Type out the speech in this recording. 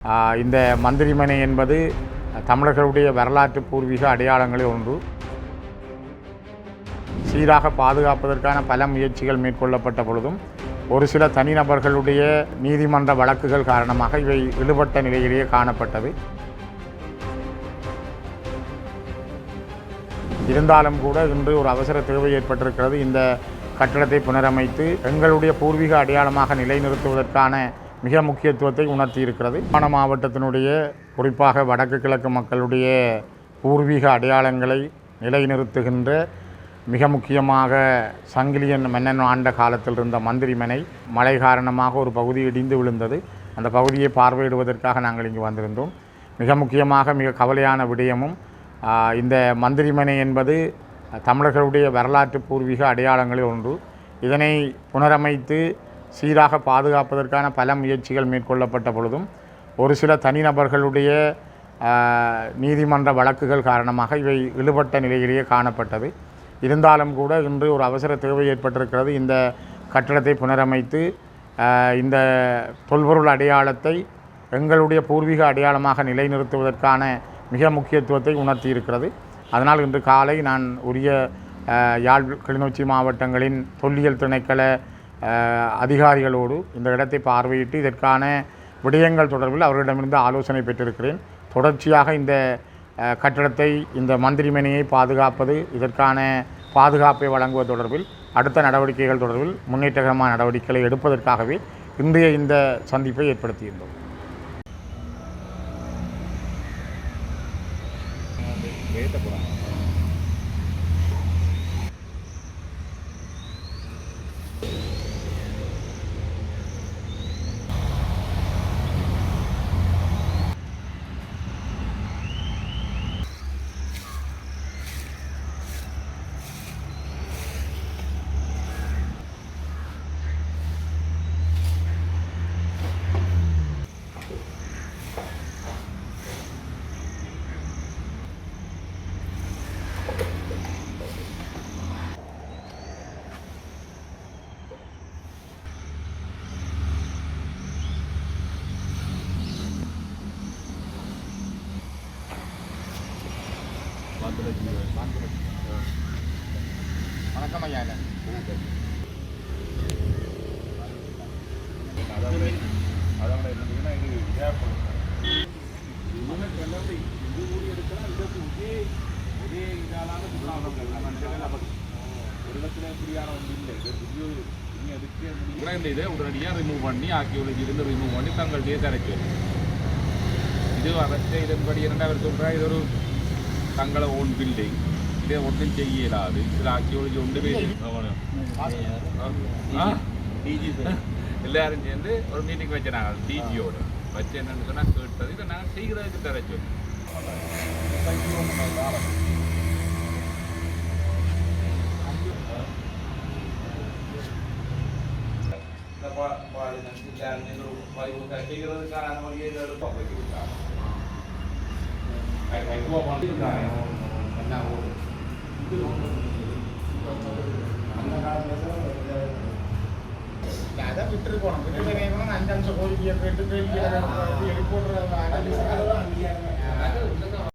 இந்த மந்திரிமனை என்பது தமிழர்களுடைய வரலாற்று பூர்வீக அடையாளங்களில் ஒன்று. சீராக பாதுகாப்பதற்கான பல முயற்சிகள் மேற்கொள்ளப்பட்ட பொழுதும் ஒரு சில தனிநபர்களுடைய நீதிமன்ற வழக்குகள் காரணமாக இவை இழுபட்ட நிலையிலேயே காணப்பட்டது. இருந்தாலும் கூட இன்று ஒரு அவசர தேவை ஏற்பட்டிருக்கிறது. இந்த கட்டடத்தை புனரமைத்து எங்களுடைய பூர்வீக அடையாளமாக நிலைநிறுத்துவதற்கான மிக முக்கியத்துவத்தை உணர்த்தியிருக்கிறது. யாழ்ப்பாண மாவட்டத்தினுடைய குறிப்பாக வடக்கு கிழக்கு மக்களுடைய பூர்வீக அடையாளங்களை நிலைநிறுத்துகின்ற மிக முக்கியமாக சங்கிலியன் மன்னன் ஆண்ட காலத்தில் இருந்த மந்திரிமனை மழை காரணமாக ஒரு பகுதி இடிந்து விழுந்தது. அந்த பகுதியை பார்வையிடுவதற்காக நாங்கள் இங்கு வந்திருந்தோம். மிக முக்கியமாக மிக கவலையான விடயமும் இந்த மந்திரிமனை என்பது தமிழர்களுடைய வரலாற்று பூர்வீக அடையாளங்களில் ஒன்று. இதனை புனரமைத்து சீராக பாதுகாப்பதற்கான பல முயற்சிகள் மேற்கொள்ளப்பட்ட பொழுதும் ஒரு சில தனிநபர்களுடைய நீதிமன்ற வழக்குகள் காரணமாக இவை இழுபட்ட நிலையிலேயே காணப்பட்டது. இருந்தாலும் கூட இன்று ஒரு அவசர தேவை ஏற்பட்டிருக்கிறது. இந்த கட்டடத்தை புனரமைத்து இந்த தொல்பொருள் அடையாளத்தை எங்களுடைய பூர்வீக அடையாளமாக நிலைநிறுத்துவதற்கான மிக முக்கியத்துவத்தை உணர்த்தியிருக்கிறது. அதனால் இன்று காலை நான் உரிய யாழ் கிளிநொச்சி மாவட்டங்களின் தொல்லியல் திணைக்கள அதிகாரிகளோடு இந்த இடத்தை பார்வையிட்டு இதற்கான விடயங்கள் தொடர்பில் அவர்களிடமிருந்து ஆலோசனை பெற்றிருக்கிறேன். தொடர்ச்சியாக இந்த கட்டடத்தை இந்த மந்திரிமனையை பாதுகாப்பது, இதற்கான பாதுகாப்பை வழங்குவது தொடர்பில் அடுத்த நடவடிக்கைகள் தொடர்பில் முன்னேற்றகரமான நடவடிக்கைகளை எடுப்பதற்காகவே இன்றைய இந்த சந்திப்பை ஏற்படுத்தியிருந்தோம். வணக்கம் ஐயா. இதை உடனடியாக ரிமூவ் பண்ணி ஆர்கியோலஜிலிருந்து ரிமூவ் பண்ணி தங்களுடைய கரைக்கு இது அரசு இதன்படி இரண்டாவது சொல்கிறார். இது ஒரு தங்களை ஓன் பில்டிங், இதை ஒன்றும் செய்ய இயலாது. இதில் ஆர்கியோலஜி ஒன்று பேர் எல்லாரும் சேர்ந்து ஒரு மீட்டிங் வச்சுனாங்க. டிஜியோட வச்சு என்னன்னு சொன்னால் கேட்டது இதை நாங்கள் செய்கிறதுக்கு தரச்சோம். செய்கிறதுக்கான அனுமதியை அதை விட்டுருக்கணும். 5 கோரிக்கையை கேட்டு எழுதி போடுற